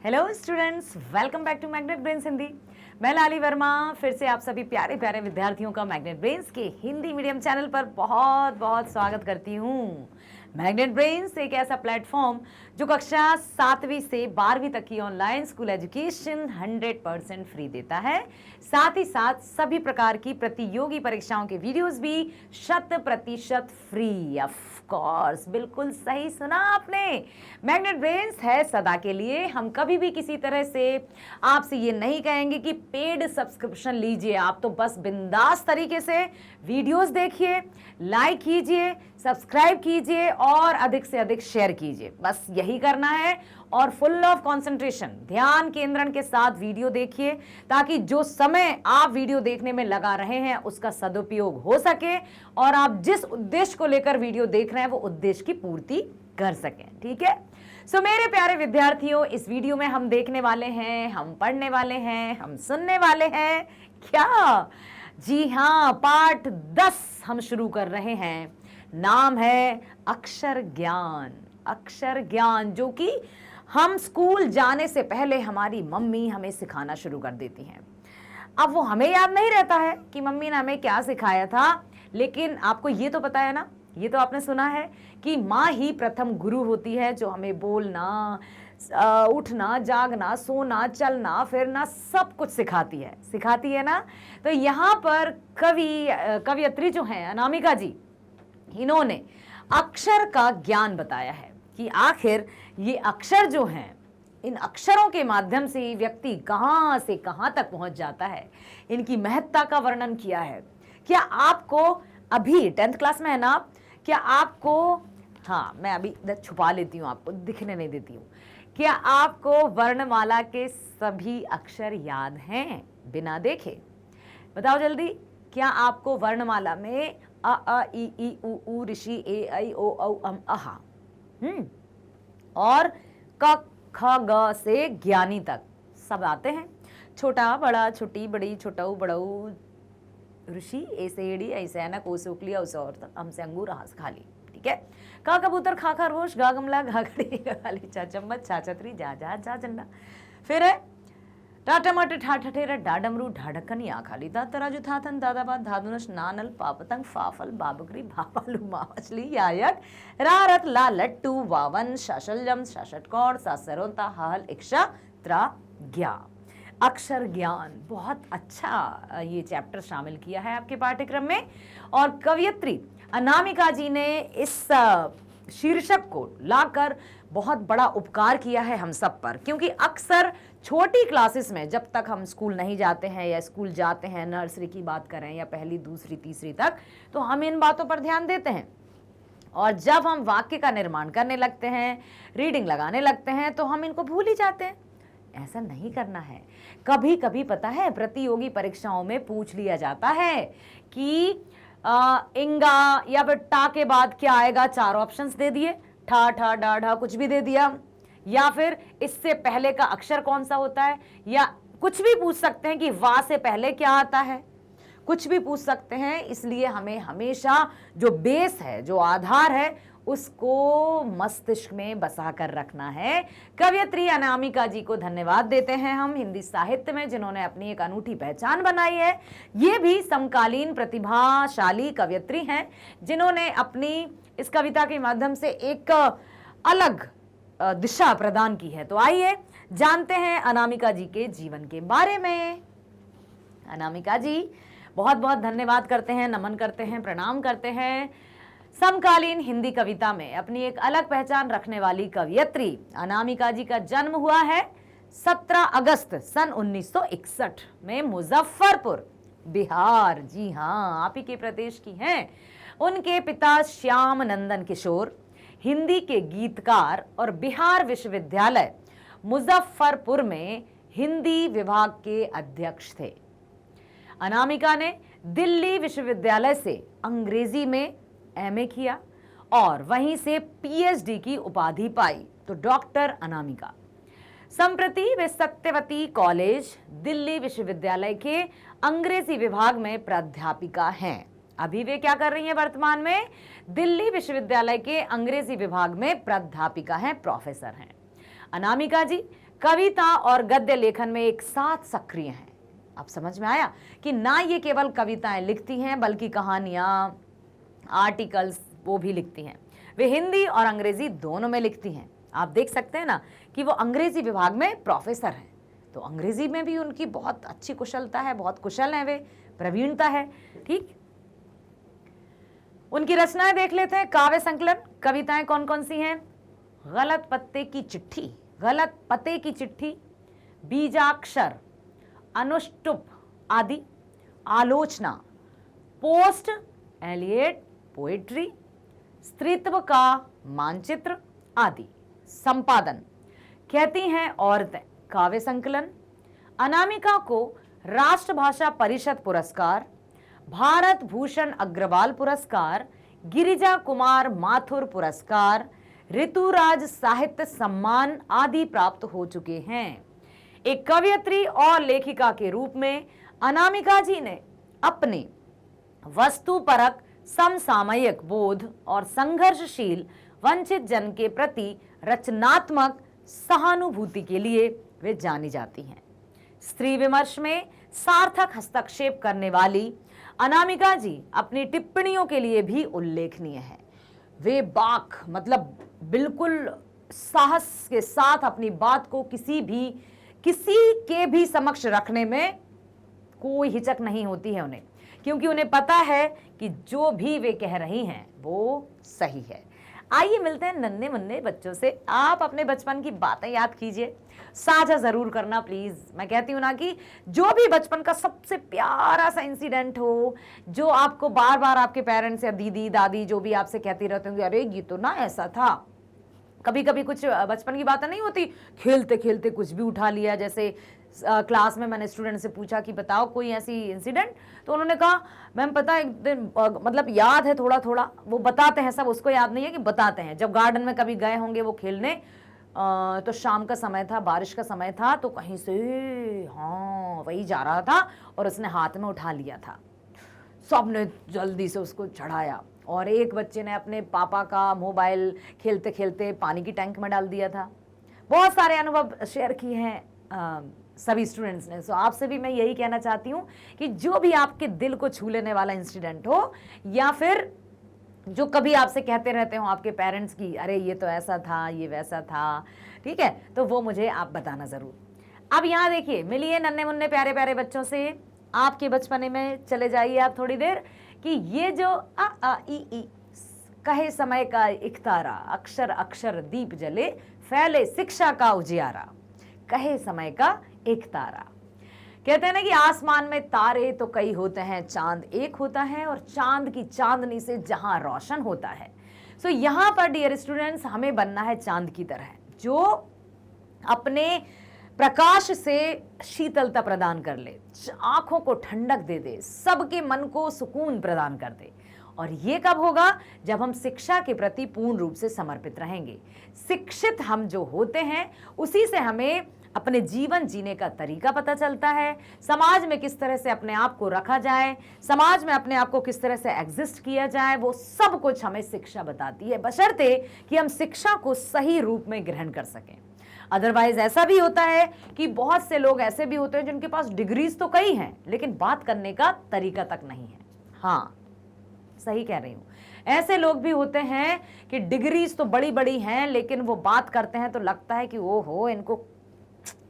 Hello students, welcome back to magnet brains Hindi. मैं लाली वर्मा फिर से आप सभी प्यारे प्यारे विद्यार्थियों का मैग्नेट ब्रेन्स के हिंदी मीडियम चैनल पर बहुत बहुत स्वागत करती हूँ। मैग्नेट ब्रेन्स एक ऐसा प्लेटफॉर्म जो कक्षा 7वीं से 12वीं तक की ऑनलाइन स्कूल एजुकेशन 100% फ्री देता है। साथ ही साथ सभी प्रकार की प्रतियोगी परीक्षाओं के वीडियोस भी 100% फ्री। ऑफ कोर्स, बिल्कुल सही सुना आपने। मैग्नेट ब्रेन्स है सदा के लिए। हम कभी भी किसी तरह से आपसे ये नहीं कहेंगे कि पेड सब्सक्रिप्शन लीजिए। आप तो बस बिंदास तरीके से वीडियोस देखिए, लाइक कीजिए, सब्सक्राइब कीजिए और अधिक से अधिक शेयर कीजिए। बस यही करना है और फुल ऑफ कंसंट्रेशन, ध्यान केंद्रण के साथ वीडियो देखिए ताकि जो समय आप वीडियो देखने में लगा रहे हैं उसका सदुपयोग हो सके और आप जिस उद्देश्य को लेकर वीडियो देख रहे हैं वो उद्देश्य की पूर्ति कर सकें। ठीक है। सो मेरे प्यारे विद्यार्थियों, इस वीडियो में हम देखने वाले हैं, हम पढ़ने वाले हैं, हम सुनने वाले हैं क्या? जी हाँ, पाठ 10 हम शुरू कर रहे हैं। नाम है अक्षर ज्ञान। अक्षर ज्ञान जो कि हम स्कूल जाने से पहले हमारी मम्मी हमें सिखाना शुरू कर देती हैं। अब वो हमें याद नहीं रहता है कि मम्मी ने हमें क्या सिखाया था, लेकिन आपको ये तो पता है ना, ये तो आपने सुना है कि माँ ही प्रथम गुरु होती है जो हमें बोलना, उठना, जागना, सोना, चलना, फिरना सब कुछ सिखाती है ना। तो यहाँ पर कवियत्री जो है अनामिका जी, इन्होंने अक्षर का ज्ञान बताया है कि आखिर ये अक्षर जो हैं, इन अक्षरों के माध्यम से व्यक्ति कहाँ से कहाँ तक पहुंच जाता है, इनकी महत्ता का वर्णन किया है। क्या आपको अभी 10th क्लास में है ना आप, क्या आपको, हाँ मैं अभी छुपा लेती हूँ, आपको दिखने नहीं देती हूँ, क्या आपको वर्णमाला के सभी अक्षर याद हैं बिना देखे? बताओ जल्दी, क्या आपको वर्णमाला में अ आ इ ई उ ऊ ऋषि ए ऐ ओ औ अम अहा और क ख ग से ज्ञानी तक सब आते हैं? छोटा बड़ा, छोटी बड़ी, छोटाऊ बड़ऊ, ऋषि ऐसे एड़ी, ऐसे ऐनक, ओसे उकलिया, उसे और हमसे अंगूर, हाथ खाली। ठीक है। का कबूतर, खा खरगोश, गा गमला, घा घड़ी, गाली, चा चम्मच, छा छतरी, जा जा जा झंडा। फिर है टाटा मटे, ठा ठठेरा, डा डमरू, ढा ढक्कन, या खाली, ता तराजू, था थन, दादाबाद, धाधुनश, नानल, पापतंग, फाफल, बाबकरी, भापालू, मावचली, यायक, रारत, ला लट्टू, वावन, शाशलजम, शाशटकौड़, सासरोंता, हाल, इक्षा, त्रा, ज्ञा। अक्षर ज्ञान बहुत अच्छा ये चैप्टर शामिल किया है आपके पाठ्यक्रम में और कवियत्री अनामिका जी ने इस शीर्षक को लाकर बहुत बड़ा उपकार किया है हम सब पर, क्योंकि अक्सर छोटी क्लासेस में जब तक हम स्कूल नहीं जाते हैं या स्कूल जाते हैं, नर्सरी की बात करें या पहली, दूसरी, तीसरी तक, तो हम इन बातों पर ध्यान देते हैं और जब हम वाक्य का निर्माण करने लगते हैं, रीडिंग लगाने लगते हैं, तो हम इनको भूल ही जाते हैं। ऐसा नहीं करना है। कभी कभी पता है प्रतियोगी परीक्षाओं में पूछ लिया जाता है कि इंगा या फिर टा के बाद क्या आएगा, 4 ऑप्शंस दे दिए, ठा ठा डा ढा कुछ भी दे दिया, या फिर इससे पहले का अक्षर कौन सा होता है, या कुछ भी पूछ सकते हैं कि वा से पहले क्या आता है, कुछ भी पूछ सकते हैं। इसलिए हमें हमेशा जो बेस है, जो आधार है, उसको मस्तिष्क में बसा कर रखना है। कवियत्री अनामिका जी को धन्यवाद देते हैं हम हिंदी साहित्य में, जिन्होंने अपनी एक अनूठी पहचान बनाई है। ये भी समकालीन प्रतिभाशाली कवियत्री हैं जिन्होंने अपनी इस कविता के माध्यम से एक अलग दिशा प्रदान की है। तो आइए जानते हैं अनामिका जी के जीवन के बारे में। अनामिका जी बहुत बहुत धन्यवाद करते हैं, नमन करते हैं, प्रणाम करते हैं। समकालीन हिंदी कविता में अपनी एक अलग पहचान रखने वाली कवियत्री अनामिका जी का जन्म हुआ है 17 अगस्त सन 1961 में मुजफ्फरपुर, बिहार। जी हाँ, आप ही के प्रदेश की हैं। उनके पिता श्याम नंदन किशोर हिंदी के गीतकार और बिहार विश्वविद्यालय मुजफ्फरपुर में हिंदी विभाग के अध्यक्ष थे। अनामिका ने दिल्ली विश्वविद्यालय से अंग्रेजी में एमए किया और वहीं से पीएचडी की उपाधि पाई। तो डॉक्टर अनामिका संप्रति वे सत्यवती कॉलेज दिल्ली विश्वविद्यालय के अंग्रेजी विभाग में प्राध्यापिका हैं। अभी वे क्या कर रही हैं वर्तमान में? दिल्ली विश्वविद्यालय के अंग्रेजी विभाग में प्राध्यापिका हैं, प्रोफेसर हैं। अनामिका जी कविता और गद्य लेखन में एक साथ सक्रिय हैं। अब समझ में आया कि ना ये केवल कविताएं लिखती हैं बल्कि कहानियां, आर्टिकल्स वो भी लिखती हैं। वे हिंदी और अंग्रेजी दोनों में लिखती हैं। आप देख सकते हैं ना कि वो अंग्रेजी विभाग में प्रोफेसर हैं, तो अंग्रेजी में भी उनकी बहुत अच्छी कुशलता है, बहुत कुशल हैं वे, प्रवीणता है। ठीक, उनकी रचनाएं देख लेते हैं। काव्य संकलन, कविताएं कौन कौन सी हैं? गलत पत्ते की चिट्ठी, गलत पते की चिट्ठी, बीजाक्षर, अनुष्टुप आदि, आलोचना, पोस्ट एलियट पोएट्री, स्त्रीत्व का मानचित्र आदि। संपादन, कहती हैं औरतें, काव्य संकलन। अनामिका को राष्ट्रभाषा परिषद पुरस्कार, भारत भूषण अग्रवाल पुरस्कार, गिरिजा कुमार माथुर पुरस्कार, ऋतुराज साहित्य सम्मान आदि प्राप्त हो चुके हैं। एक कवयित्री और लेखिका के रूप में अनामिका जी ने अपने वस्तुपरक, समसामयिक बोध और संघर्षशील वंचित जन के प्रति रचनात्मक सहानुभूति के लिए वे जानी जाती हैं। स्त्री विमर्श में सार्थक हस्तक्षेप करने वाली अनामिका जी अपनी टिप्पणियों के लिए भी उल्लेखनीय है। वे बाक मतलब बिल्कुल साहस के साथ अपनी बात को किसी के भी समक्ष रखने में कोई हिचक नहीं होती है उन्हें, क्योंकि उन्हें पता है कि जो भी वे कह रही हैं वो सही है। आइए मिलते हैं नन्हे मुन्ने बच्चों से। आप अपने बचपन की बातें याद कीजिए, साझा जरूर करना प्लीज। मैं कहती हूँ ना कि जो भी बचपन का सबसे प्यारा सा इंसिडेंट हो, जो आपको बार बार आपके पेरेंट्स या दीदी दादी जो भी आपसे कहती रहते होंगे, अरे ये तो ना ऐसा था। कभी कभी कुछ बचपन की बातें नहीं होती, खेलते खेलते कुछ भी उठा लिया। जैसे क्लास में मैंने स्टूडेंट से पूछा कि बताओ कोई ऐसी इंसिडेंट, तो उन्होंने कहा मैम पता है एक दिन मतलब याद है थोड़ा थोड़ा, वो बताते हैं, सब उसको याद नहीं है कि बताते हैं। जब गार्डन में कभी गए होंगे वो खेलने, तो शाम का समय था, बारिश का समय था, तो कहीं से हाँ वही जा रहा था और उसने हाथ में उठा लिया था। सब ने जल्दी से उसको चढ़ाया और एक बच्चे ने अपने पापा का मोबाइल खेलते खेलते पानी की टैंक में डाल दिया था। बहुत सारे अनुभव शेयर किए हैं सभी स्टूडेंट्स ने। सो आपसे भी मैं यही कहना चाहती हूँ कि जो भी आपके दिल को छू लेने वाला इंसिडेंट हो, या फिर जो कभी आपसे कहते रहते हो आपके पेरेंट्स की अरे ये तो ऐसा था, ये वैसा था, ठीक है, तो वो मुझे आप बताना ज़रूर। अब यहाँ देखिए, मिलिए नन्हे मुन्ने प्यारे प्यारे बच्चों से। आपके बचपने में चले जाइए आप थोड़ी देर कि ये जो आ ई कहे समय का एक तारा, अक्षर अक्षर दीप जले, फैले शिक्षा का उजियारा। कहे समय का एक तारा, कहते हैं ना कि आसमान में तारे तो कई होते हैं, चांद एक होता है और चांद की चांदनी से जहां रोशन होता है। सो यहाँ पर डियर स्टूडेंट्स हमें बनना है चांद की तरह, जो अपने प्रकाश से शीतलता प्रदान कर ले, आंखों को ठंडक दे दे, सबके मन को सुकून प्रदान कर दे। और ये कब होगा? जब हम शिक्षा के प्रति पूर्ण रूप से समर्पित रहेंगे। शिक्षित हम जो होते हैं उसी से हमें अपने जीवन जीने का तरीका पता चलता है, समाज में किस तरह से अपने आप को रखा जाए, समाज में अपने आप को किस तरह से एग्जिस्ट किया जाए, वो सब कुछ हमें शिक्षा बताती है, बशर्ते कि हम शिक्षा को सही रूप में ग्रहण कर सकें। अदरवाइज ऐसा भी होता है कि बहुत से लोग ऐसे भी होते हैं जिनके पास डिग्रीज तो कई हैं लेकिन बात करने का तरीका तक नहीं है। हाँ, सही कह रही हूं, ऐसे लोग भी होते हैं कि डिग्रीज तो बड़ी बड़ी हैं लेकिन वो बात करते हैं तो लगता है कि ओहो इनको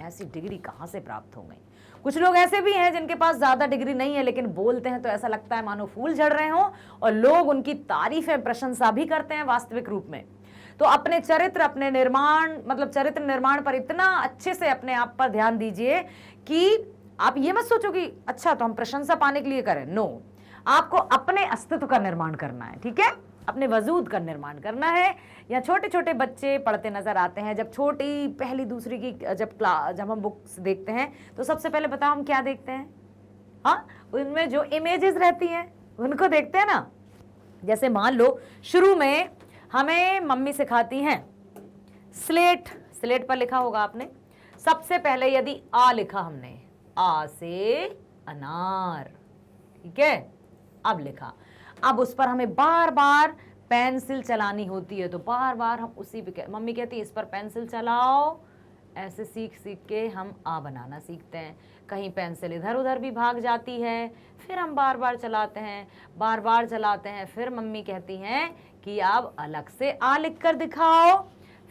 ऐसी डिग्री कहां से प्राप्त हो गई। कुछ लोग ऐसे भी हैं जिनके पास ज्यादा डिग्री नहीं है लेकिन बोलते हैं तो ऐसा लगता है मानो फूल झड़ रहे हों और लोग उनकी तारीफें प्रशंसा भी करते हैं वास्तविक रूप में। तो अपने चरित्र, अपने निर्माण मतलब चरित्र निर्माण पर इतना अच्छे से अपने आप पर ध्यान दीजिए कि आप ये मत सोचो कि अच्छा तो हम प्रशंसा पाने के लिए करें। नो, आपको अपने अस्तित्व का निर्माण करना है, ठीक है, अपने वजूद का निर्माण करना है। या छोटे छोटे बच्चे पढ़ते नजर आते हैं, जब छोटी पहली दूसरी की जब हम बुक्स देखते हैं तो सबसे पहले बताओ हम क्या देखते हैं? हाँ, उनमें जो इमेजेस रहती हैं उनको देखते हैं ना। जैसे मान लो शुरू में हमें मम्मी सिखाती हैं स्लेट पर लिखा होगा आपने, सबसे पहले यदि आ लिखा हमने, आ से अनार, ठीक है, अब लिखा, अब उस पर हमें बार बार पेंसिल चलानी होती है, तो बार बार हम उसी पे मम्मी कहती है इस पर पेंसिल चलाओ, ऐसे सीख सीख के हम आ बनाना सीखते हैं। कहीं पेंसिल इधर उधर भी भाग जाती है, फिर हम बार बार चलाते हैं, बार बार चलाते हैं, फिर मम्मी कहती हैं कि आप अलग से आ लिख कर दिखाओ,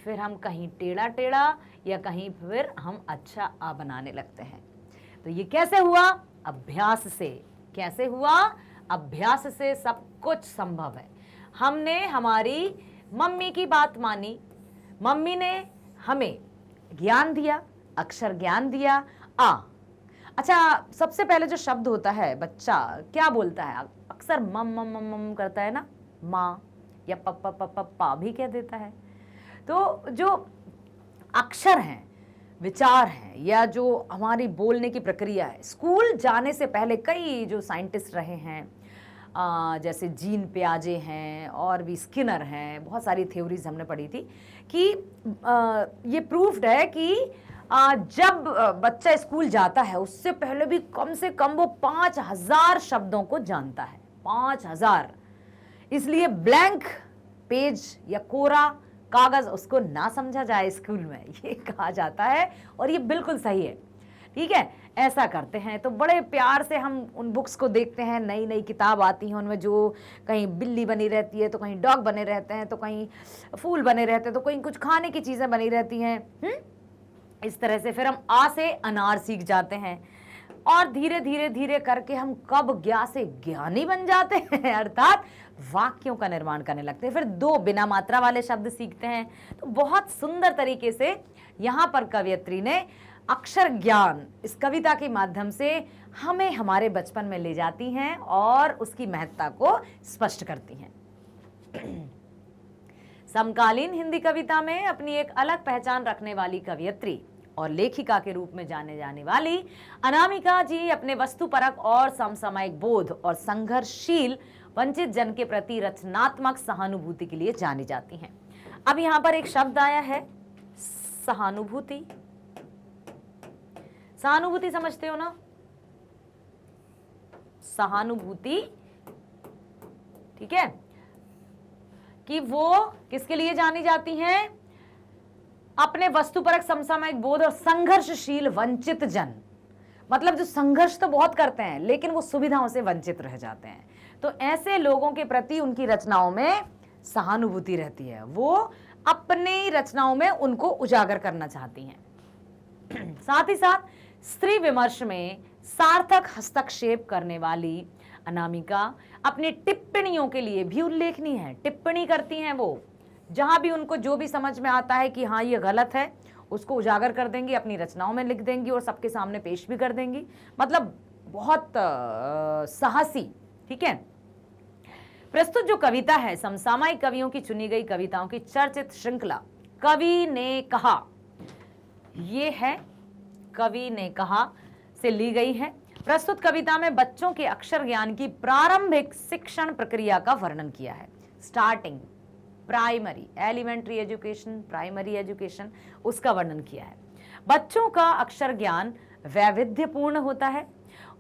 फिर हम कहीं टेढ़ा टेढ़ा या कहीं फिर हम अच्छा आ बनाने लगते हैं। तो ये कैसे हुआ? अभ्यास से। कैसे हुआ? अभ्यास से सब कुछ संभव है। हमने हमारी मम्मी की बात मानी, मम्मी ने हमें ज्ञान दिया, अक्षर ज्ञान दिया, आ। अच्छा, सबसे पहले जो शब्द होता है, बच्चा क्या बोलता है? अक्सर मम मम मम मम करता है ना, माँ, या पप्पा पप्पा पा भी कह देता है। तो जो अक्षर हैं, विचार हैं, या जो हमारी बोलने की प्रक्रिया है, स्कूल जाने से पहले कई जो साइंटिस्ट रहे हैं, जैसे जीन पियाजे हैं और भी स्किनर हैं, बहुत सारी थ्योरीज हमने पढ़ी थी कि ये प्रूफ्ड है कि जब बच्चा स्कूल जाता है उससे पहले भी कम से कम वो 5000 शब्दों को जानता है। 5000। इसलिए ब्लैंक पेज या कोरा कागज उसको ना समझा जाए स्कूल में, ये कहा जाता है, और ये बिल्कुल सही है। ठीक है, ऐसा करते हैं। तो बड़े प्यार से हम उन बुक्स को देखते हैं। नई नई किताब आती हैं, उनमें जो कहीं बिल्ली बनी रहती है, तो कहीं डॉग बने रहते हैं, तो कहीं फूल बने रहते हैं, तो कहीं कुछ खाने की चीजें बनी रहती हैं। इस तरह से फिर हम आ से अनार सीख जाते हैं, और धीरे धीरे धीरे करके हम कब ज्ञा से ज्ञानी बन जाते हैं, अर्थात वाक्यों का निर्माण करने लगते हैं। फिर 2 बिना मात्रा वाले शब्द सीखते हैं। तो बहुत सुंदर तरीके से यहाँ पर कवयित्री ने अक्षर ज्ञान इस कविता के माध्यम से हमें हमारे बचपन में ले जाती हैं और उसकी महत्ता को स्पष्ट करती हैं। समकालीन हिंदी कविता में अपनी एक अलग पहचान रखने वाली कवयित्री और लेखिका के रूप में जाने जाने वाली अनामिका जी अपने वस्तुपरक और समसामयिक बोध और संघर्षशील वंचित जन के प्रति रचनात्मक सहानुभूति के लिए जानी जाती हैं। अब यहां पर एक शब्द आया है, सहानुभूति। सहानुभूति समझते हो ना? सहानुभूति, ठीक है, कि वो किसके लिए जानी जाती हैं? अपने वस्तुपरक समसामयिक बोध और संघर्षशील वंचित जन। मतलब जो संघर्ष तो बहुत करते हैं लेकिन वो सुविधाओं से वंचित रह जाते हैं, तो ऐसे लोगों के प्रति उनकी रचनाओं में सहानुभूति रहती है। वो अपनी रचनाओं में उनको उजागर करना चाहती हैं। साथ ही साथ स्त्री विमर्श में सार्थक हस्तक्षेप करने वाली अनामिका अपनी टिप्पणियों के लिए भी उल्लेखनीय है। टिप्पणी करती हैं वो, जहां भी उनको जो भी समझ में आता है कि हाँ ये गलत है, उसको उजागर कर देंगी, अपनी रचनाओं में लिख देंगी और सबके सामने पेश भी कर देंगी। मतलब बहुत साहसी। ठीक है, प्रस्तुत जो कविता है समसामयिक कवियों की चुनी गई कविताओं की चर्चित श्रृंखला कवि ने कहा, ये है कवि ने कहा से ली गई है। प्रस्तुत कविता में बच्चों के अक्षर ज्ञान की प्रारंभिक शिक्षण प्रक्रिया का वर्णन किया है। Starting, primary, elementary education, primary education, उसका वर्णन किया है। बच्चों का अक्षर ज्ञान वैविध्यपूर्ण होता है।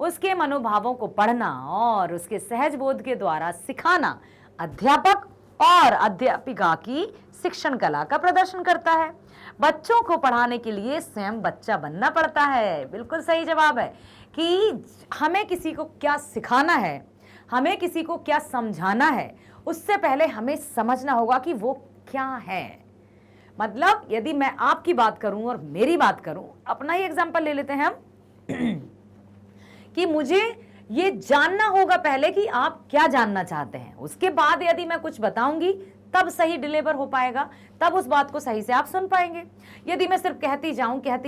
उसके मनोभावों को पढ़ना और उसके सहज बोध के द्वारा सिखाना अध्यापक और अध्यापिका की शिक्षण कला का प्रदर्शन करता है। बच्चों को पढ़ाने के लिए स्वयं बच्चा बनना पड़ता है। बिल्कुल सही जवाब है कि हमें किसी को क्या सिखाना है, हमें किसी को क्या समझाना है, उससे पहले हमें समझना होगा कि वो क्या है। मतलब यदि मैं आपकी बात करूं और मेरी बात करूं, अपना ही एग्जांपल ले लेते हैं हम कि मुझे ये जानना होगा पहले कि आप क्या जानना चाहते हैं, उसके बाद यदि मैं कुछ बताऊंगी तब सही डिलीवर हो पाएगा, तब उस बात को सही से आप सुन पाएंगे। यदि मैं सिर्फ कहती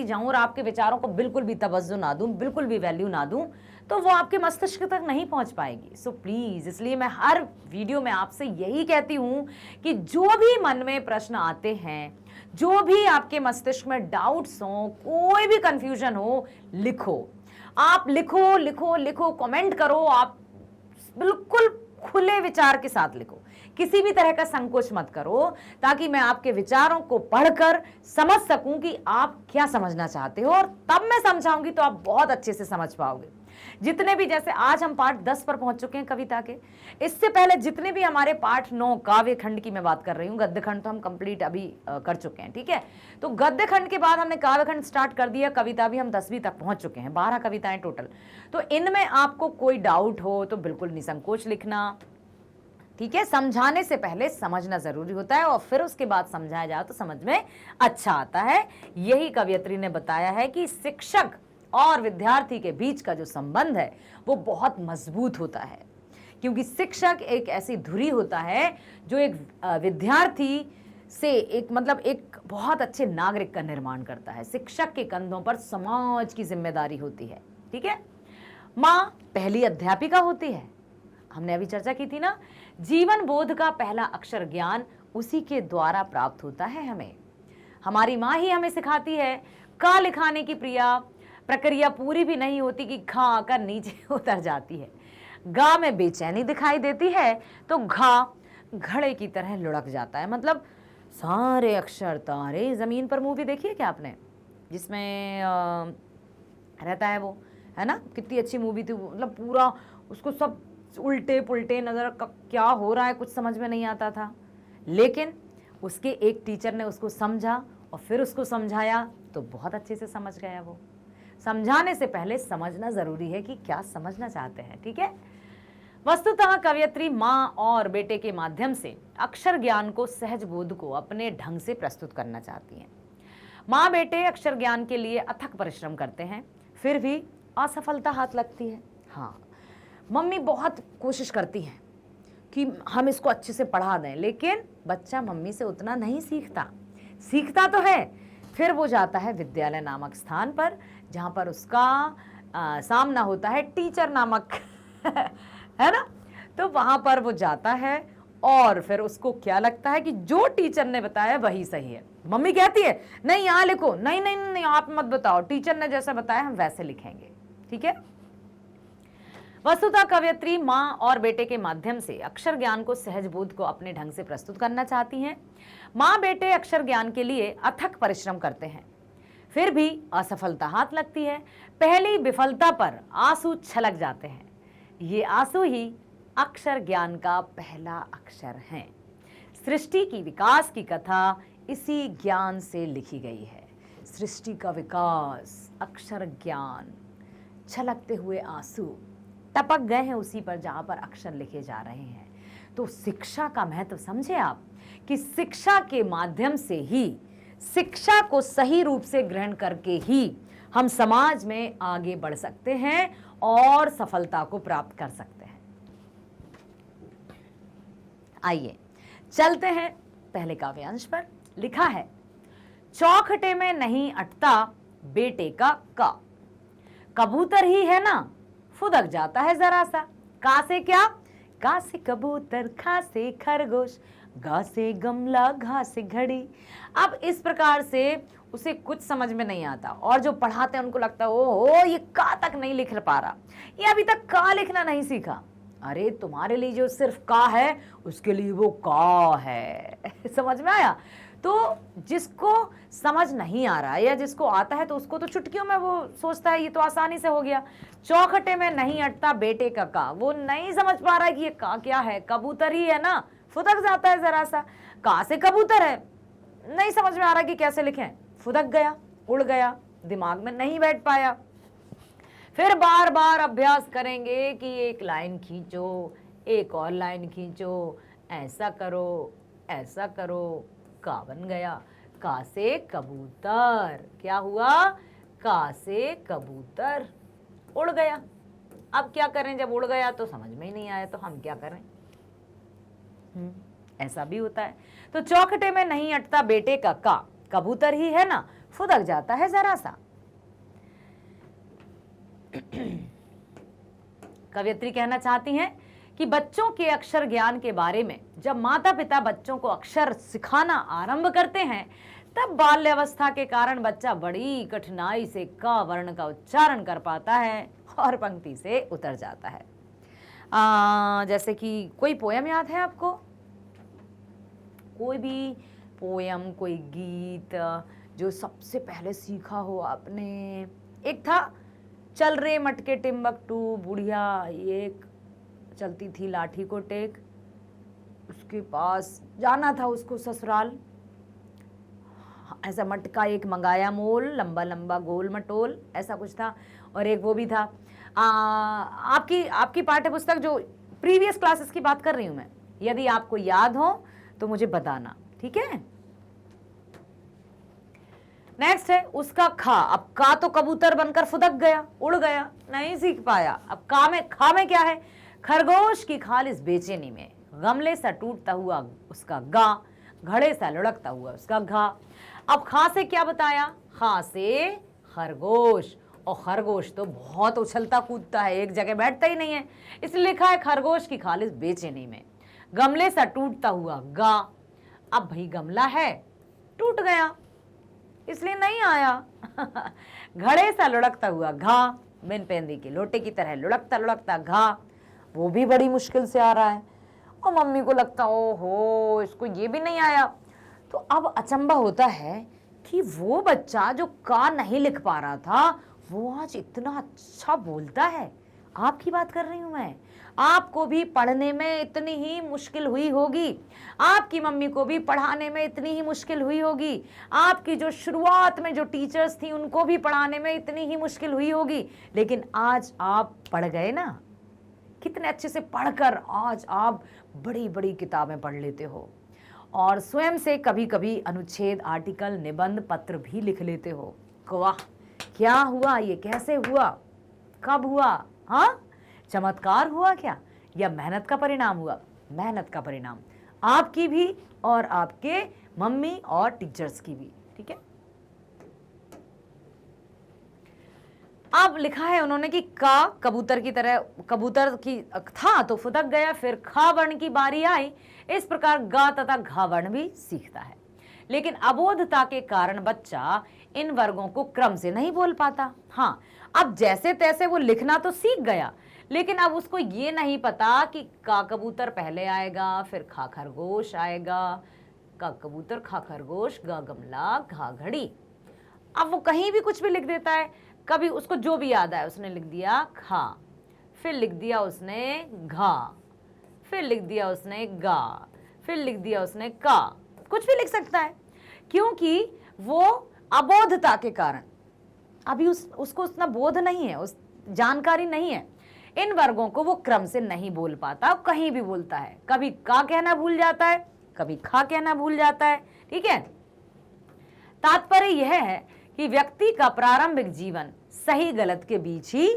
जाऊं और आपके विचारों को बिल्कुल भी तवज्जो ना दूं, बिल्कुल भी वैल्यू ना दूं, तो वो आपके मस्तिष्क तक नहीं पहुंच पाएगी। सो प्लीज, इसलिए मैं हर वीडियो में आपसे यही कहती हूं कि जो भी मन में प्रश्न आते हैं, जो भी आपके मस्तिष्क में डाउट्स हो, कोई भी कंफ्यूजन हो, लिखो। आप लिखो लिखो लिखो, कमेंट करो, आप बिल्कुल खुले विचार के साथ लिखो, किसी भी तरह का संकोच मत करो, ताकि मैं आपके विचारों को पढ़कर समझ सकूं कि आप क्या समझना चाहते हो, और तब मैं समझाऊंगी तो आप बहुत अच्छे से समझ पाओगे। जितने भी, जैसे आज हम पाठ 10 पर पहुंच चुके हैं कविता के, इससे पहले जितने भी हमारे पाठ 9 काव्य खंड की मैं बात कर रही हूँ, गद्य खंड तो हम कंप्लीट अभी कर चुके हैं, ठीक है। तो गद्य खंड के बाद हमने काव्य खंड स्टार्ट कर दिया, कविता भी हम 10वीं तक पहुंच चुके हैं, 12 कविताएं टोटल। तो इनमें आपको कोई डाउट हो तो बिल्कुल निसंकोच लिखना, ठीक है। समझाने से पहले समझना जरूरी होता है और फिर उसके बाद समझाया जाए तो समझ में अच्छा आता है। यही कवयित्री ने बताया है कि शिक्षक और विद्यार्थी के बीच का जो संबंध है वो बहुत मजबूत होता है, क्योंकि शिक्षक एक ऐसी धुरी होता है जो एक विद्यार्थी से एक एक बहुत अच्छे नागरिक का निर्माण करता है। शिक्षक के कंधों पर समाज की जिम्मेदारी होती है, ठीक है। माँ पहली अध्यापिका होती है, हमने अभी चर्चा की थी ना। जीवन बोध का पहला अक्षर ज्ञान उसी के द्वारा प्राप्त होता है हमें। हमारी माँ ही हमें सिखाती है। का लिखाने की प्रक्रिया पूरी भी नहीं होती कि घा आकर नीचे उतर जाती है। गा में बेचैनी दिखाई देती है तो घा घड़े की तरह लुढ़क जाता है। सारे अक्षर तारे जमीन पर, मूवी देखी है क्या आपने, जिसमें रहता है वो, है ना, कितनी अच्छी मूवी थी। पूरा उसको सब उल्टे पुल्टे नजर, क्या हो रहा है कुछ समझ में नहीं आता था, लेकिन उसके एक टीचर ने उसको समझा और फिर उसको समझाया तो बहुत अच्छे से समझ गया वो। समझाने से पहले समझना जरूरी है कि क्या समझना चाहते हैं, ठीक है। वस्तुतः कवयित्री माँ और बेटे के माध्यम से अक्षर ज्ञान को, सहज बोध को अपने ढंग से प्रस्तुत करना चाहती हैं। माँ बेटे अक्षर ज्ञान के लिए अथक परिश्रम करते हैं, फिर भी असफलता हाथ लगती है। हाँ, मम्मी बहुत कोशिश करती है कि हम इसको अच्छे से पढ़ा दें, लेकिन बच्चा मम्मी से उतना नहीं सीखता तो है। फिर वो जाता है विद्यालय नामक स्थान पर, जहाँ पर उसका सामना होता है टीचर नामक है ना। तो वहाँ पर वो जाता है और फिर उसको क्या लगता है कि जो टीचर ने बताया वही सही है। मम्मी कहती है नहीं यहाँ लिखो, नहीं नहीं नहीं आप मत बताओ, टीचर ने जैसा बताया हम वैसे लिखेंगे, ठीक है। वस्तुतः कवयित्री माँ और बेटे के माध्यम से अक्षर ज्ञान को, सहज बोध को अपने ढंग से प्रस्तुत करना चाहती हैं। माँ बेटे अक्षर ज्ञान के लिए अथक परिश्रम करते हैं, फिर भी असफलता हाथ लगती है। पहली विफलता पर आंसू छलक जाते हैं। ये आंसू ही अक्षर ज्ञान का पहला अक्षर है। सृष्टि की विकास की कथा इसी ज्ञान से लिखी गई है। सृष्टि का विकास, अक्षर ज्ञान, छलकते हुए आंसू टपक गए हैं उसी पर जहां पर अक्षर लिखे जा रहे हैं। तो शिक्षा का महत्व समझे आप, कि शिक्षा के माध्यम से ही, शिक्षा को सही रूप से ग्रहण करके ही हम समाज में आगे बढ़ सकते हैं और सफलता को प्राप्त कर सकते हैं। आइए चलते हैं पहले काव्यांश पर। लिखा है, चौखटे में नहीं अटता बेटे का का, कबूतर ही है ना फुदक जाता है जरा सा। का से क्या? का से कबूतर, खा से खरगोश, गा से गमला, घा से घड़ी। अब इस प्रकार से उसे कुछ समझ में नहीं आता और जो पढ़ाते हैं उनको लगता है ओहो ये का तक नहीं लिख पा रहा, ये अभी तक का लिखना नहीं सीखा। अरे तुम्हारे लिए जो सिर्फ का है उसके लिए वो का है समझ में आया? तो जिसको समझ नहीं आ रहा है या जिसको आता है तो उसको तो चुटकियों में वो सोचता है ये तो आसानी से हो गया। चौखटे में नहीं अटता बेटे का, वो नहीं समझ पा रहा है कि ये का क्या है, कबूतर ही है ना, फुदक जाता है जरा सा। का से कबूतर है, नहीं समझ में आ रहा कि कैसे लिखें, फुदक गया, उड़ गया, दिमाग में नहीं बैठ पाया। फिर बार बार अभ्यास करेंगे कि एक लाइन खींचो, एक और लाइन खींचो, ऐसा करो, का बन गया। का से कबूतर, क्या हुआ? का से कबूतर उड़ गया। अब क्या करें, जब उड़ गया तो समझ में ही नहीं आया तो हम क्या करें? ऐसा भी होता है। तो चौखटे में नहीं अटता बेटे का, कबूतर ही है ना, फुदक जाता है जरा सा। कवयित्री कहना चाहती हैं कि बच्चों के अक्षर ज्ञान के बारे में जब माता पिता बच्चों को अक्षर सिखाना आरंभ करते हैं तब बाल्यावस्था के कारण बच्चा बड़ी कठिनाई से क वर्ण का उच्चारण कर पाता है और पंक्ति से उतर जाता है। जैसे कि कोई पोयम याद है आपको? कोई भी पोयम, कोई गीत जो सबसे पहले सीखा हो आपने? एक था चल रे मटके टिम्बकटू, बुढ़िया एक चलती थी लाठी को टेक, उसके पास जाना था उसको ससुराल, ऐसा मटका एक मंगाया मोल, लंबा लंबा गोल मटोल, ऐसा कुछ था। और एक वो भी था, आपकी पाठ्य पुस्तक जो प्रीवियस क्लासेस की बात कर रही हूं मैं, यदि आपको याद हो तो मुझे बताना, ठीक है। नेक्स्ट है उसका खा। अब का तो कबूतर बनकर फुदक गया, उड़ गया, नहीं सीख पाया। अब खा में क्या है, खरगोश की खालिस बेचैनी में, गमले सा टूटता हुआ उसका गा, घड़े सा लुढ़कता हुआ उसका घा। अब खा से क्या बताया, खा से खरगोश, और खरगोश तो बहुत उछलता कूदता है, एक जगह बैठता ही नहीं है, इसलिए लिखा है खरगोश की खालिस बेचैनी में, गमले सा टूटता हुआ गा। अब भाई गमला है, टूट गया, इसलिए नहीं आया। घड़े सा लुढ़कता हुआ घा, बिन पेंदी के लोटे की तरह लुढ़कता लुढ़कता घा, वो भी बड़ी मुश्किल से आ रहा है। और मम्मी को लगता ओहो इसको ये भी नहीं आया। तो अब अचंभा होता है कि वो बच्चा जो का नहीं लिख पा रहा था, वो आज इतना अच्छा बोलता है। आपकी बात कर रही हूं मैं, आपको भी पढ़ने में इतनी ही मुश्किल हुई होगी, आपकी मम्मी को भी पढ़ाने में इतनी ही मुश्किल हुई होगी, आपकी जो शुरुआत में जो टीचर्स थी उनको भी पढ़ाने में इतनी ही मुश्किल हुई होगी, लेकिन आज आप पढ़ गए ना, कितने अच्छे से पढ़कर आज आप बड़ी बड़ी किताबें पढ़ लेते हो, और स्वयं से कभी कभी अनुच्छेद, आर्टिकल, निबंध, पत्र भी लिख लेते हो। वाह, क्या हुआ, ये कैसे हुआ, कब हुआ, हाँ, चमत्कार हुआ क्या, या मेहनत का परिणाम हुआ? मेहनत का परिणाम, आपकी भी और आपके मम्मी और टीचर्स की भी, ठीक है। अब लिखा है उन्होंने कि का कबूतर की तरह, कबूतर की था तो फुदक गया, फिर खा वर्ण की बारी आई, इस प्रकार गा तथा घा वर्ण भी सीखता है। लेकिन अबोधता के कारण बच्चा इन वर्गों को क्रम से नहीं बोल पाता। हाँ, अब जैसे तैसे वो लिखना तो सीख गया, लेकिन अब उसको ये नहीं पता कि का कबूतर पहले आएगा, फिर खा खरगोश आएगा, का कबूतर, खा खरगोश, गा गमला, घा घड़ी। अब वो कहीं भी कुछ भी लिख देता है, कभी उसको जो भी याद आया उसने लिख दिया खा, फिर लिख दिया उसने घा, फिर लिख दिया उसने गा, फिर लिख दिया उसने का, कुछ भी लिख सकता है, क्योंकि वो अबोधता के कारण अभी उसको उतना बोध नहीं है, उस जानकारी नहीं है, इन वर्गों को वो क्रम से नहीं बोल पाता, कहीं भी बोलता है, कभी का कहना भूल जाता है, कभी खा कहना भूल जाता है, ठीक है। तात्पर्य यह है कि व्यक्ति का प्रारंभिक जीवन सही गलत के बीच ही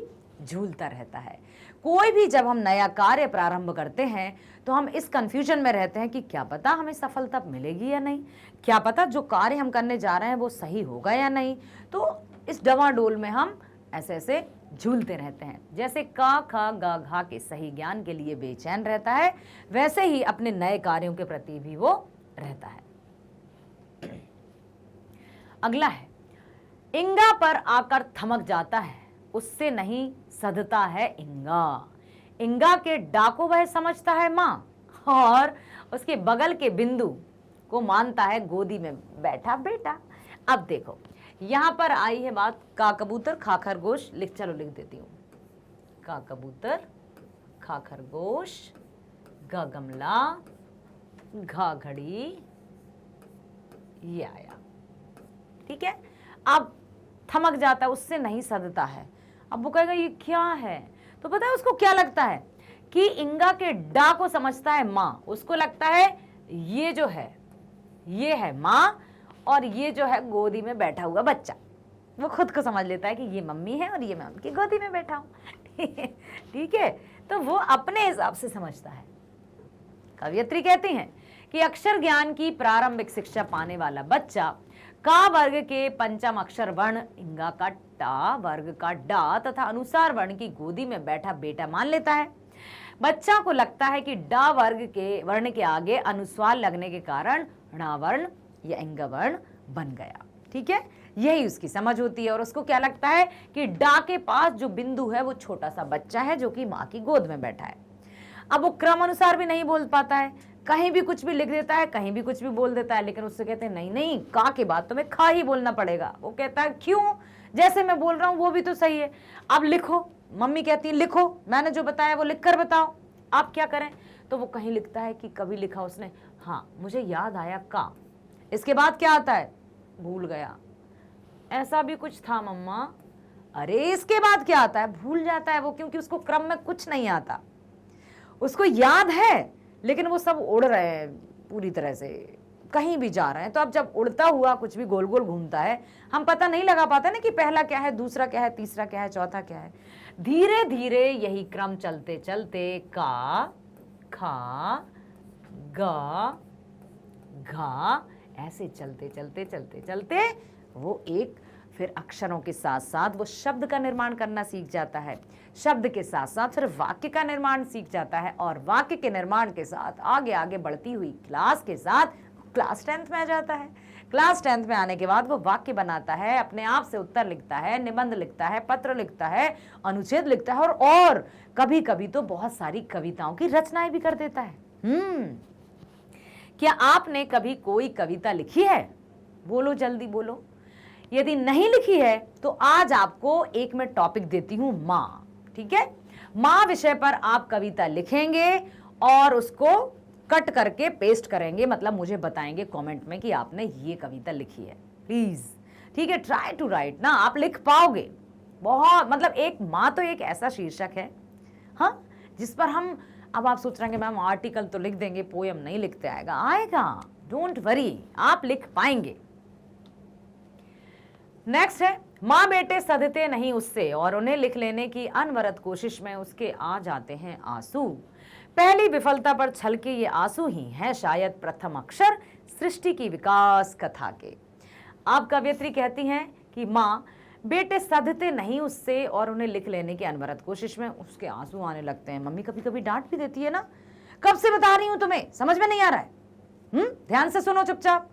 झूलता रहता है। कोई भी जब हम नया कार्य प्रारंभ करते हैं तो हम इस कंफ्यूजन में रहते हैं कि क्या पता हमें सफलता मिलेगी या नहीं, क्या पता जो कार्य हम करने जा रहे हैं वो सही होगा या नहीं। तो इस डवाडोल में हम ऐसे ऐसे झूलते रहते हैं। जैसे का, खा, गा, घा के सही ज्ञान के लिए बेचैन रहता है, वैसे ही अपने नए कार्यों के प्रति भी वो रहता है। अगला है, इंगा पर आकर थमक जाता है, उससे नहीं सधता है इंगा। इंगा के डा को वह समझता है माँ, और उसके बगल के बिंदु को मानता है गोदी में बैठा बेटा। अब देखो यहां पर आई है बात का कबूतर, खा खरगोश, चलो लिख देती हूं, का कबूतर, खा खरगोश, गा गमला, घा घड़ी, ये आया, ठीक है। अब थमक जाता है, उससे नहीं सधता है। अब वो कहेगा ये क्या है, तो पता है उसको क्या लगता है कि इंगा के डा को समझता है माँ, उसको लगता है ये जो है ये है माँ, और ये जो है गोदी में बैठा हुआ बच्चा। वो खुद को समझ लेता है कि ये मम्मी है और ये मैं उनकी गोदी में बैठा हूं। ठीक है, तो वो अपने हिसाब से समझता है। कवयित्री कहती हैं कि अक्षर ज्ञान की प्रारंभिक शिक्षा पाने वाला बच्चा का वर्ग के पंचम अक्षर वर्ण इंगा का टा, वर्ग का डा तथा अनुसार वर्ण की गोदी में बैठा बेटा मान लेता है। बच्चा को लगता है कि डा वर्ग के वर्ण के आगे अनुस्वार लगने के कारण णा वर्ण या इंगा वर्ण बन गया। ठीक है, यही उसकी समझ होती है। और उसको क्या लगता है कि डा के पास जो बिंदु है वो छोटा सा बच्चा है जो कि माँ की गोद में बैठा है। अब वो क्रम अनुसार भी नहीं बोल पाता है, कहीं भी कुछ भी लिख देता है, कहीं भी कुछ भी बोल देता है। लेकिन उससे कहते हैं नहीं नहीं, का के बाद तुम्हें खा ही बोलना पड़ेगा। वो कहता है क्यों, जैसे मैं बोल रहा हूं वो भी तो सही है। अब लिखो, मम्मी कहती है लिखो, मैंने जो बताया वो लिख कर बताओ, आप क्या करें? तो वो कहीं लिखता है कि कभी लिखा उसने, हाँ मुझे याद आया का, इसके बाद क्या आता है? भूल गया। ऐसा भी कुछ था मम्मा। अरे इसके बाद क्या आता है? भूल जाता है वो, क्योंकि उसको क्रम में कुछ नहीं आता। उसको याद है लेकिन वो सब उड़ रहे हैं पूरी तरह से, कहीं भी जा रहे हैं। तो अब जब उड़ता हुआ कुछ भी गोल गोल घूमता है, हम पता नहीं लगा पाते ना कि पहला क्या है, दूसरा क्या है, तीसरा क्या है, चौथा क्या है। धीरे धीरे यही क्रम चलते चलते का, खा, गा, घा, ऐसे चलते चलते चलते चलते वो एक फिर अक्षरों के साथ साथ वो शब्द का निर्माण करना सीख जाता है। शब्द के साथ साथ फिर वाक्य का निर्माण सीख जाता है, और वाक्य के निर्माण के साथ आगे आगे बढ़ती हुई क्लास के साथ क्लास 10th में आ जाता है। क्लास 10th में आने के बाद वो वाक्य बनाता है, अपने आप से उत्तर लिखता है, निबंध लिखता है, पत्र लिखता है, अनुच्छेद लिखता है, और कभी कभी तो बहुत सारी कविताओं की रचनाएं भी कर देता है। क्या आपने कभी कोई कविता लिखी है? बोलो, जल्दी बोलो। यदि नहीं लिखी है तो आज आपको एक मैं टॉपिक देती हूं, माँ। ठीक है, माँ विषय पर आप कविता लिखेंगे और उसको कट करके पेस्ट करेंगे, मतलब मुझे बताएंगे कमेंट में कि आपने ये कविता लिखी है, प्लीज। ठीक है, ट्राई टू राइट ना, आप लिख पाओगे। बहुत मतलब एक माँ तो एक ऐसा शीर्षक है, हाँ, जिस पर हम, अब आप सोच रहे हैं मैम आर्टिकल तो लिख देंगे, पोयम नहीं लिखते आएगा, आएगा, डोंट वरी, आप लिख पाएंगे। नेक्स्ट है, माँ बेटे सधते नहीं उससे और उन्हें लिख लेने की अनवरत कोशिश में उसके आ जाते हैं आंसू। पहली विफलता पर छलके ये आंसू ही हैं शायद प्रथम अक्षर सृष्टि की विकास कथा के। आप कवियत्री कहती हैं कि माँ बेटे सधते नहीं उससे और उन्हें लिख लेने की अनवरत कोशिश में उसके आंसू आने लगते हैं। मम्मी कभी कभी डांट भी देती है ना, कब से बता रही हूं तुम्हें, समझ में नहीं आ रहा है? ध्यान से सुनो चुपचाप।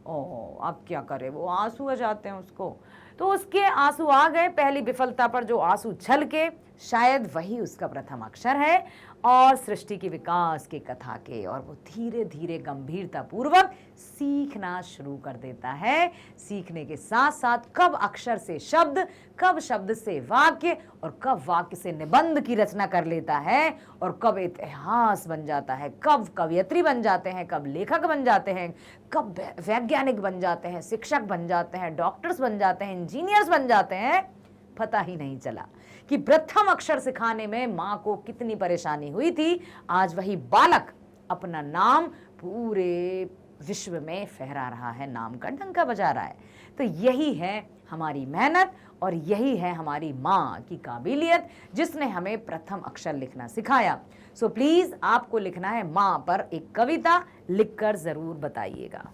ओह अब क्या करे, वो आंसू आ जाते हैं उसको, तो उसके आंसू आ गए। पहली विफलता पर जो आंसू छलके शायद वही उसका प्रथम अक्षर है और सृष्टि की विकास की कथा के, और वो धीरे धीरे गंभीरता पूर्वक सीखना शुरू कर देता है। सीखने के साथ साथ कब अक्षर से शब्द, कब शब्द से वाक्य, और कब वाक्य से निबंध की रचना कर लेता है, और कब इतिहास बन जाता है, कब कवियत्री बन जाते हैं, कब लेखक बन जाते हैं, कब वैज्ञानिक बन जाते हैं, शिक्षक बन जाते हैं, डॉक्टर्स बन जाते हैं, इंजीनियर्स बन जाते हैं। पता ही नहीं चला कि प्रथम अक्षर सिखाने में माँ को कितनी परेशानी हुई थी। आज वही बालक अपना नाम पूरे विश्व में फहरा रहा है, नाम का डंका बजा रहा है। तो यही है हमारी मेहनत और यही है हमारी माँ की काबिलियत, जिसने हमें प्रथम अक्षर लिखना सिखाया। सो प्लीज आपको लिखना है माँ पर एक कविता, लिखकर जरूर बताइएगा।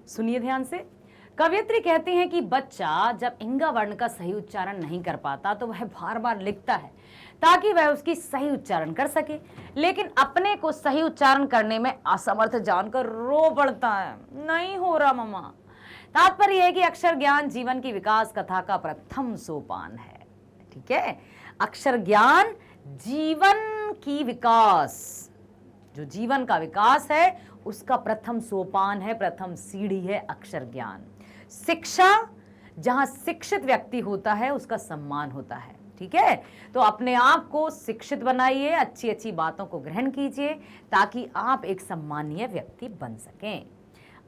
सुनिए ध्यान से। कवियत्री कहती हैं कि बच्चा जब इंगा वर्ण का सही उच्चारण नहीं कर पाता तो वह बार बार लिखता है ताकि वह उसकी सही उच्चारण कर सके, लेकिन अपने को सही उच्चारण करने में असमर्थ जानकर रो पड़ता है, नहीं हो रहा मम्मा। तात्पर्य है कि अक्षर ज्ञान जीवन की विकास कथा का प्रथम सोपान है। ठीक है, अक्षर ज्ञान जीवन की विकास, जो जीवन का विकास है उसका प्रथम सोपान है, प्रथम सीढ़ी है अक्षर ज्ञान। शिक्षा, जहां शिक्षित व्यक्ति होता है उसका सम्मान होता है। ठीक है, तो अपने आप को शिक्षित बनाइए, अच्छी अच्छी बातों को ग्रहण कीजिए ताकि आप एक सम्मानीय व्यक्ति बन सकें।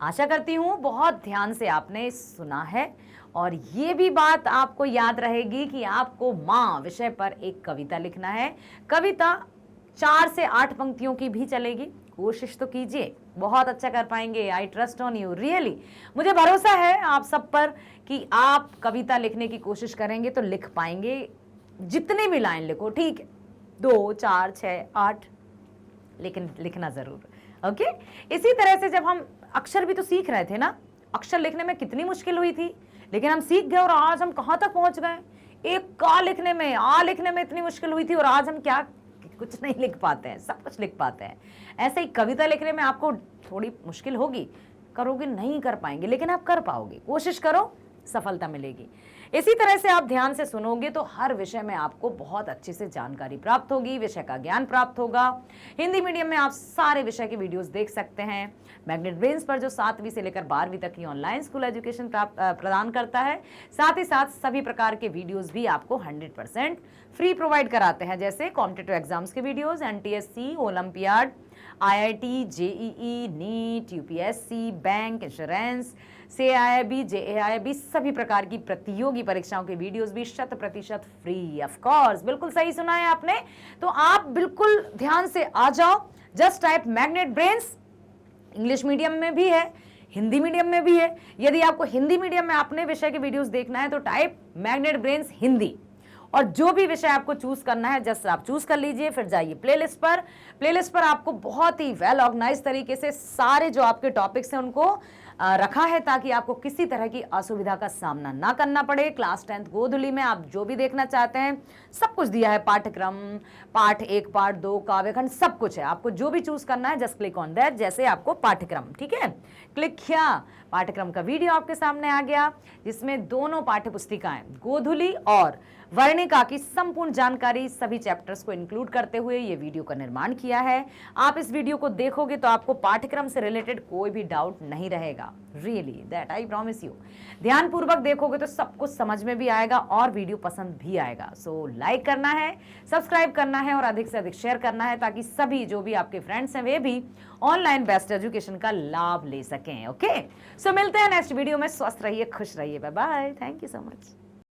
आशा करती हूं बहुत ध्यान से आपने सुना है और ये भी बात आपको याद रहेगी कि आपको माँ विषय पर एक कविता लिखना है। कविता 4 से 8 पंक्तियों की भी चलेगी, कोशिश तो कीजिए, बहुत अच्छा कर पाएंगे। I trust on you, really मुझे भरोसा है आप सब पर कि आप कविता लिखने की कोशिश करेंगे तो लिख पाएंगे। जितने भी लाइन लिखो, ठीक है, 2, 4, 6, 8, लेकिन लिखना जरूर। ओके, इसी तरह से जब हम अक्षर भी तो सीख रहे थे ना, अक्षर लिखने में कितनी मुश्किल हुई थी, लेकिन हम सीख गए और आज हम कहाँ तक पहुंच गए। एक का लिखने में, आ लिखने में इतनी मुश्किल हुई थी और आज हम क्या कुछ नहीं लिख पाते हैं, सब कुछ लिख पाते हैं। ऐसे ही कविता लिखने में आपको थोड़ी मुश्किल होगी, करोगे नहीं कर पाएंगे, लेकिन आप कर पाओगे। कोशिश करो, सफलता मिलेगी। इसी तरह से आप ध्यान से सुनोगे तो हर विषय में आपको बहुत अच्छे से जानकारी प्राप्त होगी, विषय का ज्ञान प्राप्त होगा। हिंदी मीडियम में आप सारे विषय के वीडियोस देख सकते हैं। मैग्नेट ब्रेन्स पर जो 7वीं से लेकर 12वीं तक की ऑनलाइन स्कूल एजुकेशन प्रदान करता है, साथ ही साथ सभी प्रकार के वीडियोस भी आपको 100% फ्री प्रोवाइड कराते हैं, जैसे कॉम्पिटिटिव एग्जाम्स के videos, NTSC, olympiad, IIT, JEE, NEET, UPSC, bank, insurance, CAIIB, JAIIB, सभी प्रकार की प्रतियोगी परीक्षाओं के वीडियोस भी 100% फ्री। ऑफ कोर्स, बिल्कुल सही सुना है आपने। तो आप बिल्कुल ध्यान से आ जाओ, just type magnet brains. English medium में भी है, हिंदी मीडियम में भी है। यदि आपको हिंदी मीडियम में अपने विषय के वीडियोस देखना है तो टाइप मैग्नेट ब्रेन्स हिंदी, और जो भी विषय आपको चूज करना है जस्ट आप चूज कर लीजिए। फिर जाइए प्लेलिस्ट पर आपको बहुत ही वेल ऑर्गेनाइज तरीके से सारे जो आपके टॉपिक्स हैं उनको रखा है, ताकि आपको किसी तरह की असुविधा का सामना ना करना पड़े। क्लास 10th गोधुली में आप जो भी देखना चाहते हैं सब कुछ दिया है, पाठ्यक्रम, पाठ 1, पाठ 2, काव्यखंड, सब कुछ है। आपको जो भी चूज करना है जस्ट क्लिक ऑन दैट, जैसे आपको पाठ्यक्रम, ठीक है, क्लिक किया, पाठ्यक्रम का वीडियो आपके सामने आ गया, जिसमें दोनों पाठ्य पुस्तिकाएं गोधुली और वर्णिका की संपूर्ण जानकारी सभी चैप्टर्स को इंक्लूड करते हुए ये वीडियो का निर्माण किया है। आप इस वीडियो को देखोगे तो आपको पाठ्यक्रम से रिलेटेड कोई भी डाउट नहीं रहेगा, really that I promise you. ध्यानपूर्वक देखोगे तो सब कुछ समझ में भी आएगा और वीडियो पसंद भी आएगा। सो लाइक करना है, सब्सक्राइब करना है और अधिक से अधिक शेयर करना है, ताकि सभी जो भी आपके फ्रेंड्स हैं वे भी ऑनलाइन बेस्ट एजुकेशन का लाभ ले सकें। ओके, सो मिलते हैं नेक्स्ट वीडियो में। स्वस्थ रहिए, खुश रहिए, bye bye, thank you so much.